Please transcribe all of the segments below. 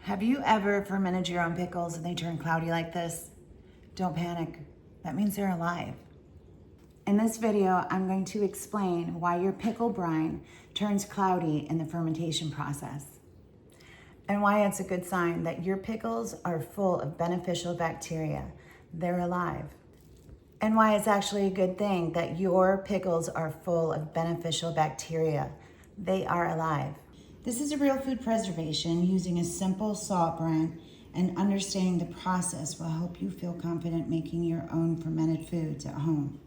Have you ever fermented your own pickles and they turn cloudy like this? Don't panic. That means they're alive. In this video, I'm going to explain why your pickle brine turns cloudy in the fermentation process and why it's a good sign that your pickles are full of beneficial bacteria. They're alive. And why it's actually a good thing that your pickles are full of beneficial bacteria. They are alive. This is a real food preservation using a simple salt brine, and understanding the process will help you feel confident making your own fermented foods at home.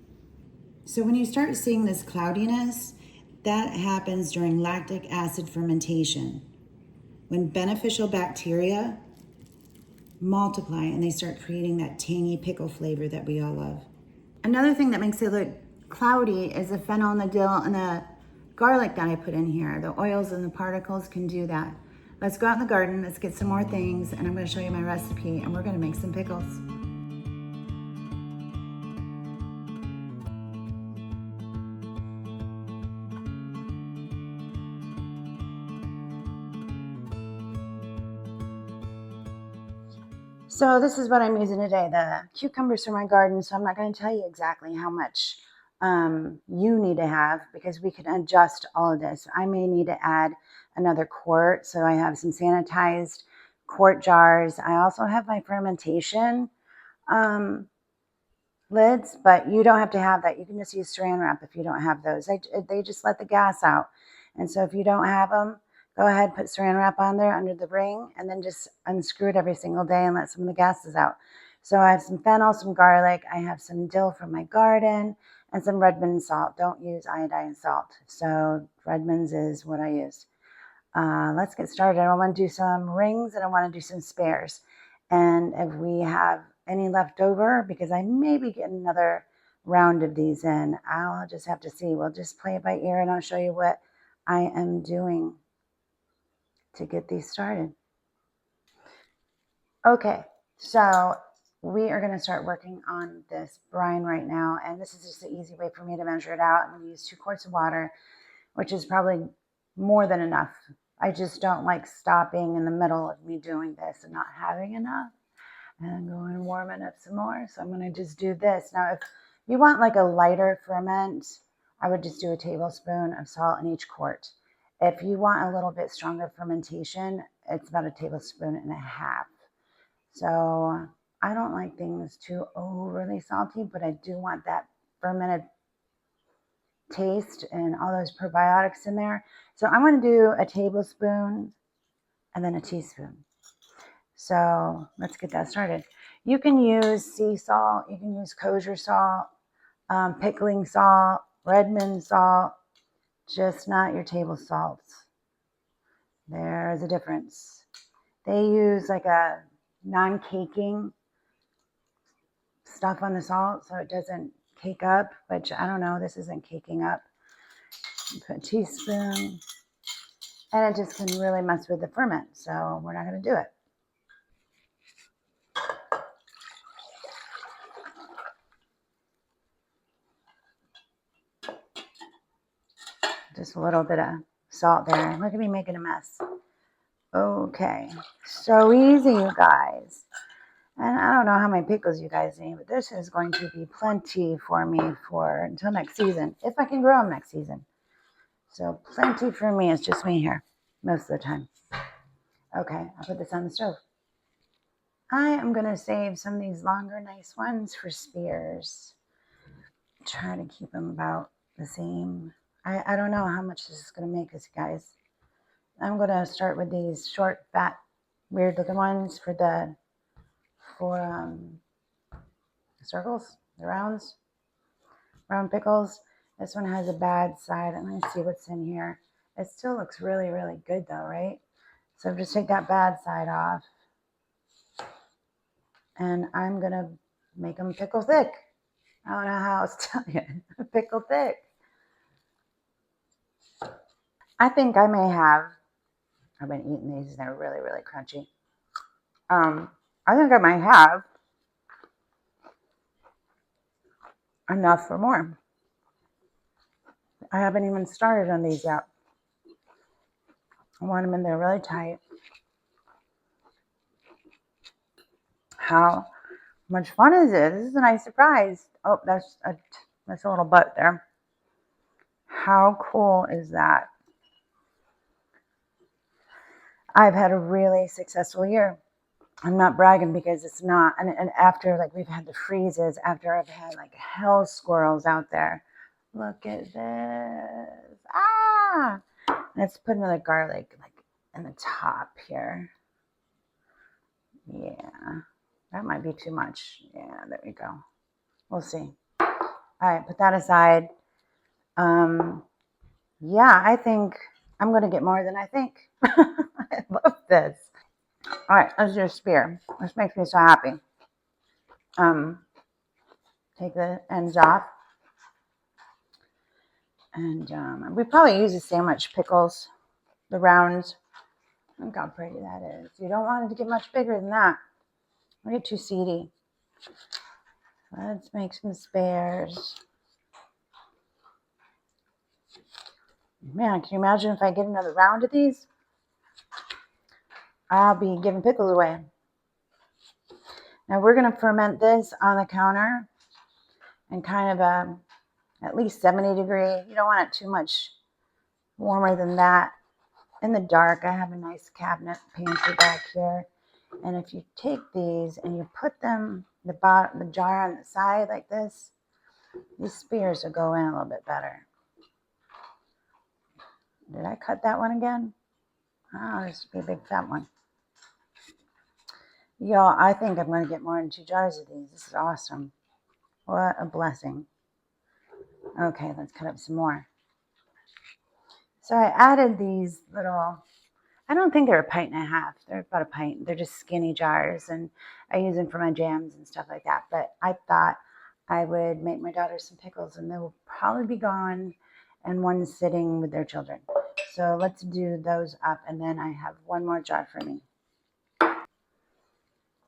So when you start seeing this cloudiness, that happens during lactic acid fermentation, when beneficial bacteria multiply and they start creating that tangy pickle flavor that we all love. Another thing that makes it look cloudy is the fennel and the dill and the garlic that I put in here. The oils and the particles can do that. Let's go out in the garden, let's get some more things, and I'm going to show you my recipe, and we're going to make some pickles. So this is what I'm using today, the cucumbers from my garden. So I'm not going to tell you exactly how much you need to have, because we can adjust all of this. I may need to add another quart. So I have some sanitized quart jars. I also have my fermentation lids, but you don't have to have that. You can just use saran wrap if you don't have those. They just let the gas out. And so if you don't have them, go ahead, put saran wrap on there under the ring, and then just unscrew it every single day and let some of the gases out. So I have some fennel, some garlic, I have some dill from my garden, and some Redmond salt. Don't use iodine salt. So Redmond's is what I use. Let's get started. I want to do some rings and I want to do some spares. And if we have any left over, because I may be getting another round of these in, I'll just have to see. We'll just play it by ear and I'll show you what I am doing to get these started. Okay, so we are going to start working on this brine right now, and this is just an easy way for me to measure it out. I'm going to use 2 quarts of water, which is probably more than enough. I just don't like stopping in the middle of me doing this and not having enough and going and warming up some more. So I'm going to just do this. Now, if you want like a lighter ferment, I would just do a tablespoon of salt in each quart. If you want a little bit stronger fermentation, it's about 1.5 tablespoons. So I don't like things too overly salty, but I do want that fermented taste and all those probiotics in there. So I'm going to do a tablespoon and then a teaspoon. So let's get that started. You can use sea salt, you can use kosher salt, pickling salt, Redmond salt, just not your table salts. There's a difference. They use like a non-caking stuff on the salt so it doesn't cake up, which I don't know, this isn't caking up. Put a teaspoon, and it just can really mess with the ferment, so we're not going to do it. Just a little bit of salt there. Look at me making a mess. Okay, so easy, you guys. And I don't know how many pickles you guys need, but this is going to be plenty for me for until next season, if I can grow them next season. So plenty for me. It's just me here most of the time. Okay, I'll put this on the stove. I am going to save some of these longer, nice ones for spears. Try to keep them about the same. I don't know how much this is going to make us, guys. I'm going to start with these short, fat, weird looking ones for circles, the round pickles. This one has a bad side. I'm going to see what's in here. It still looks really, really good though, right? So just take that bad side off. And I'm going to make them pickle thick. I don't know how else to tell you. Pickle thick. I think I may have, I've been eating these, they're really, really crunchy. I think I might have enough for more. I haven't even started on these yet. I want them in there really tight. How much fun is it? This is a nice surprise. Oh, that's a little butt there. How cool is that? I've had a really successful year. I'm not bragging because it's not. And after, like, we've had the freezes, after I've had like hell squirrels out there. Look at this. Ah! Let's put another garlic like in the top here. Yeah, that might be too much. Yeah, there we go. We'll see. All right, put that aside. Yeah, I think I'm going to get more than I think. I love this. All right, let's do a spear. This makes me so happy. Take the ends off. And we probably use the sandwich pickles, the rounds. Look how pretty that is. You don't want it to get much bigger than that. It'll get too seedy. Let's make some spares. Man, can you imagine if I get another round of these? I'll be giving pickles away. Now we're going to ferment this on the counter and kind of at least 70 degrees. You don't want it too much warmer than that. In the dark, I have a nice cabinet pantry back here. And if you take these and you put them, the jar on the side like this, these spears will go in a little bit better. Did I cut that one again? Oh, this would be a big fat one. Y'all, I think I'm going to get more than 2 jars of these. This is awesome. What a blessing. Okay, let's cut up some more. So I added these little, I don't think they're 1.5 pints. They're about 1 pint. They're just skinny jars, and I use them for my jams and stuff like that. But I thought I would make my daughter some pickles, and they will probably be gone, and one sitting with their children. So let's do those up, and then I have one more jar for me.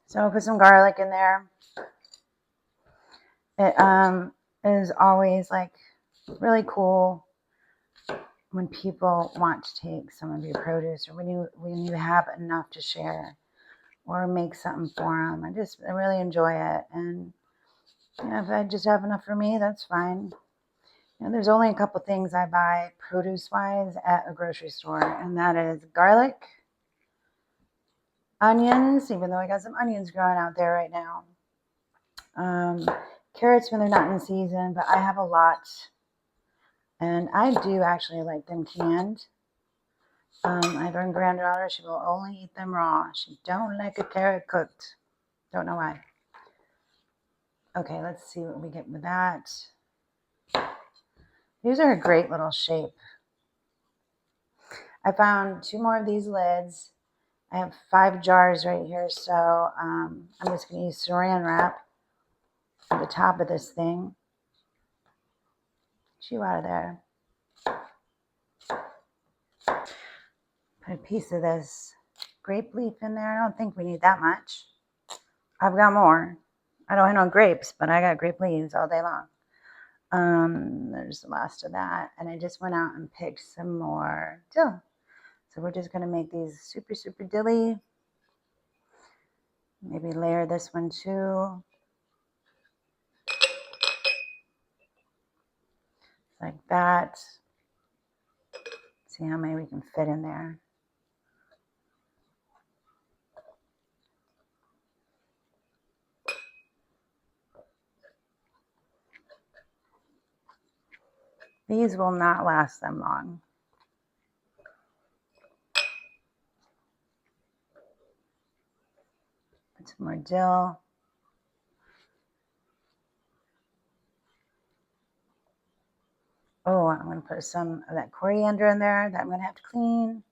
So I'll put some garlic in there. It is always like really cool when people want to take some of your produce, or when you have enough to share or make something for them. I really enjoy it. And if I just have enough for me, that's fine. There's only a couple things I buy produce-wise at a grocery store, and that is garlic, onions, even though I got some onions growing out there right now. Carrots when they're not in season, but I have a lot. And I do actually like them canned. I have one granddaughter, she will only eat them raw. She don't like a carrot cooked. Don't know why. Okay, let's see what we get with that. These are a great little shape. I found 2 more of these lids. I have 5 jars right here, so I'm just going to use saran wrap at the top of this thing. Chew out of there. Put a piece of this grape leaf in there. I don't think we need that much. I've got more. I don't have no grapes, but I got grape leaves all day long. There's the last of that. And I just went out and picked some more dill. So we're just going to make these super, super dilly. Maybe layer this one too. Like that. See how many we can fit in there. These will not last them long. Put some more dill. Oh, I'm going to put some of that coriander in there that I'm going to have to clean.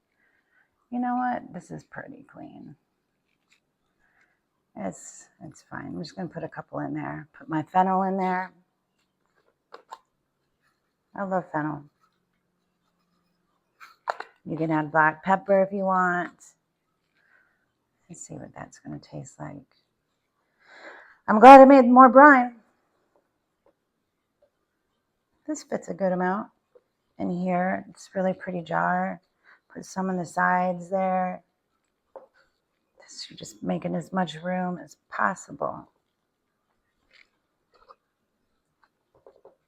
You know what? This is pretty clean. It's fine. I'm just going to put a couple in there. Put my fennel in there. I love fennel. You can add black pepper if you want. Let's see what that's going to taste like. I'm glad I made more brine. This fits a good amount in here. It's a really pretty jar. Put some on the sides there. So you're just making as much room as possible.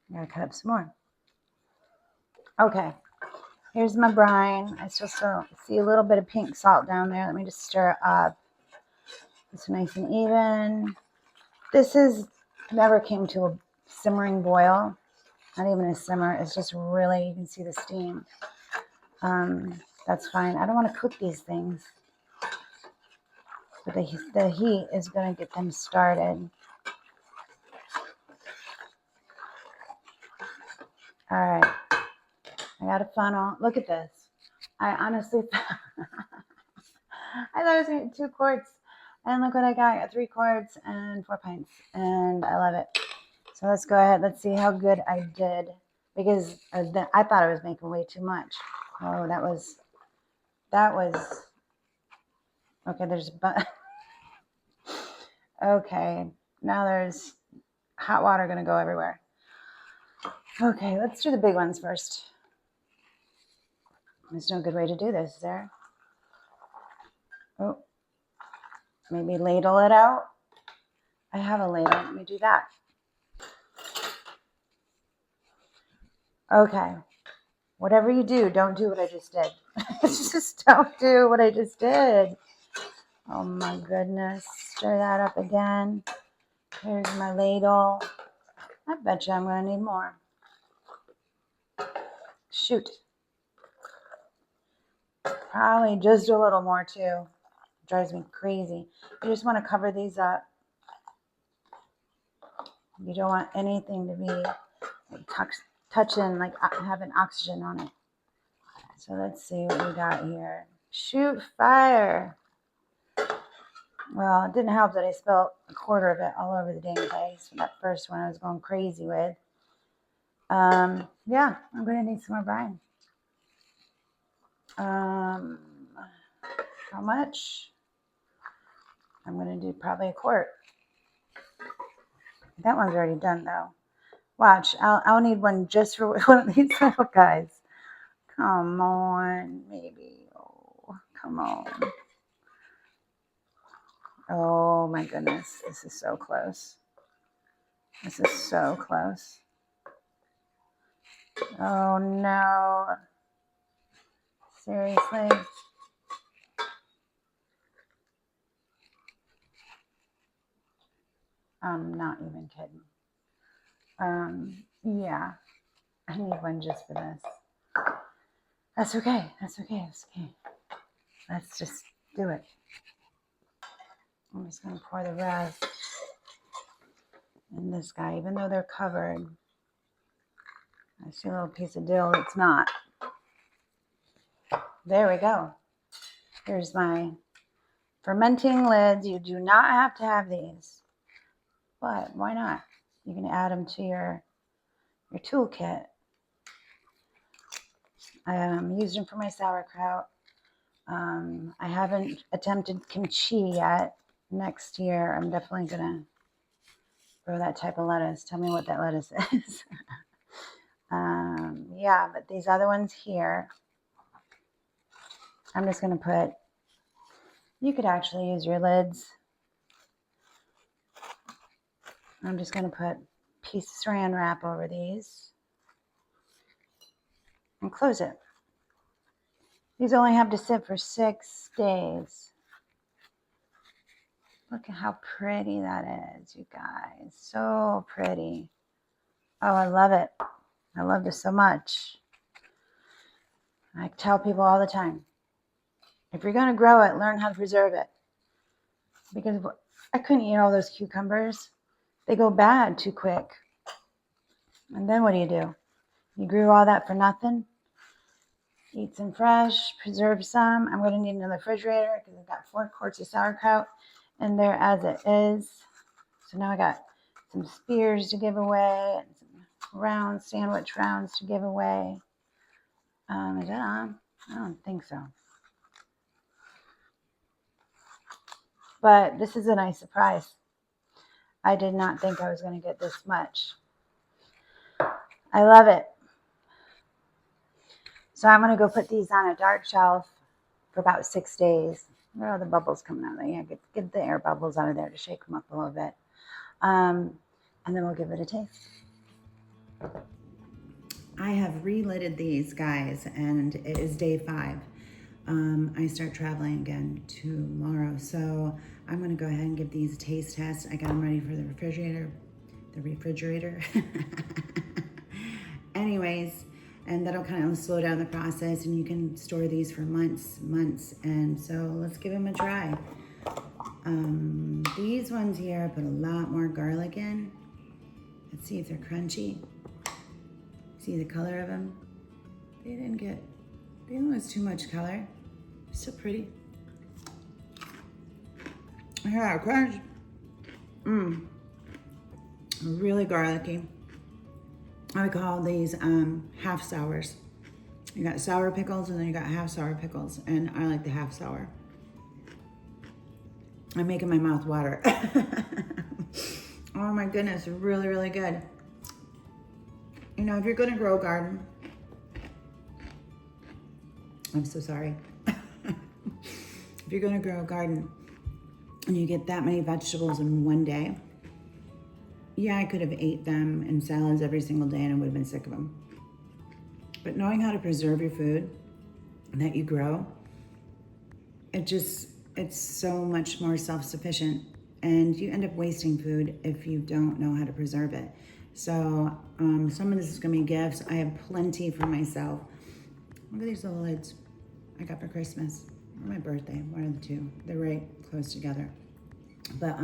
I gotta cut up some more. Okay, here's my brine. I still see a little bit of pink salt down there. Let me just stir it up. It's nice and even. This is never came to a simmering boil. Not even a simmer. It's just really, you can see the steam. That's fine. I don't want to cook these things. But the heat is going to get them started. All right. I got a funnel. Look at this. I honestly I thought I was going to get 2 quarts. And look what I got. I got 3 quarts and 4 pints. And I love it. So let's go ahead. Let's see how good I did. Because I thought I was making way too much. Oh, that was okay. Okay, now there's hot water going to go everywhere. Okay, let's do the big ones first. There's no good way to do this, is there? Oh, maybe ladle it out. I have a ladle. Let me do that. Okay. Whatever you do, don't do what I just did. Just don't do what I just did. Oh my goodness. Stir that up again. Here's my ladle. I bet you I'm going to need more. Shoot. Probably just a little more too. It drives me crazy. You just want to cover these up. You don't want anything to be like touching, like having oxygen on it. So let's see what we got here. Shoot fire. Well, it didn't help that I spilled a quarter of it all over the dang place. That first one I was going crazy with. Yeah, I'm going to need some more brine. How much? I'm going to do probably a quart. That one's already done though. Watch, I'll need one just for one of these little guys. Come on, maybe. Oh, come on. Oh my goodness, this is so close. This is so close. Oh no. Seriously? I'm not even kidding. Yeah, I need one just for this. That's okay. That's okay. That's okay. Let's just do it. I'm just going to pour the rest in this guy, even though they're covered. I see a little piece of dill that's not. There we go. Here's my fermenting lids. You do not have to have these, but why not? You can add them to your toolkit. I used them for my sauerkraut. I haven't attempted kimchi yet. Next year, I'm definitely going to grow that type of lettuce. Tell me what that lettuce is. Yeah, but these other ones here, I'm just going to put, you could actually use your lids. I'm just going to put a piece of saran wrap over these and close it. These only have to sit for 6 days. Look at how pretty that is, you guys. So pretty. Oh, I love it. I love this so much. I tell people all the time, if you're going to grow it, learn how to preserve it. Because I couldn't eat all those cucumbers. They go bad too quick. And then what do? You grew all that for nothing? Eat some fresh, preserve some. I'm going to need another refrigerator because I've got 4 quarts of sauerkraut in there as it is. So now I got some spears to give away and some rounds, sandwich rounds to give away. Is that on? I don't think so. But this is a nice surprise. I did not think I was going to get this much. I love it. So I'm going to go put these on a dark shelf for about 6 days. Where are the bubbles coming out of there? Yeah, get the air bubbles out of there to shake them up a little bit. And then we'll give it a taste. I have relidded these guys, and it is day 5. I start traveling again tomorrow, so I'm gonna go ahead and give these a taste test. I got them ready for the refrigerator. Anyways, and that'll kind of slow down the process, and you can store these for months. And so let's give them a try. These ones here, I put a lot more garlic in. Let's see if they're crunchy. See the color of them? They didn't lose too much color. Still pretty. Yeah, crunch. Really garlicky. I would call these half sours. You got sour pickles and then you got half sour pickles, and I like the half sour. I'm making my mouth water. Oh my goodness, really, really good. You know, if you're gonna grow a garden, I'm so sorry. If you're gonna grow a garden and you get that many vegetables in one day, yeah, I could have ate them in salads every single day and I would have been sick of them. But knowing how to preserve your food that you grow, it's so much more self-sufficient, and you end up wasting food if you don't know how to preserve it. So some of this is gonna be gifts. I have plenty for myself. Look at these little lids I got for Christmas or my birthday, one of the two. They're right close together. But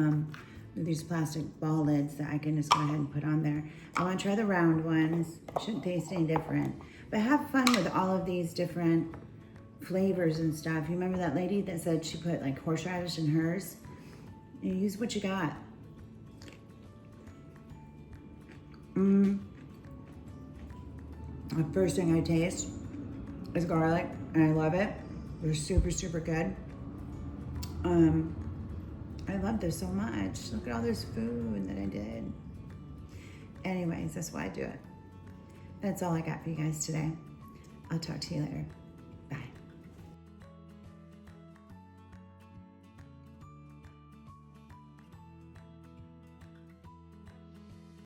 these plastic ball lids that I can just go ahead and put on there. I want to try the round ones. Shouldn't taste any different. But have fun with all of these different flavors and stuff. You remember that lady that said she put like horseradish in hers? You use what you got. The first thing I taste is garlic, and I love it. They're super, super good. I love this so much. Look at all this food that I did. Anyways, that's why I do it. That's all I got for you guys today. I'll talk to you later.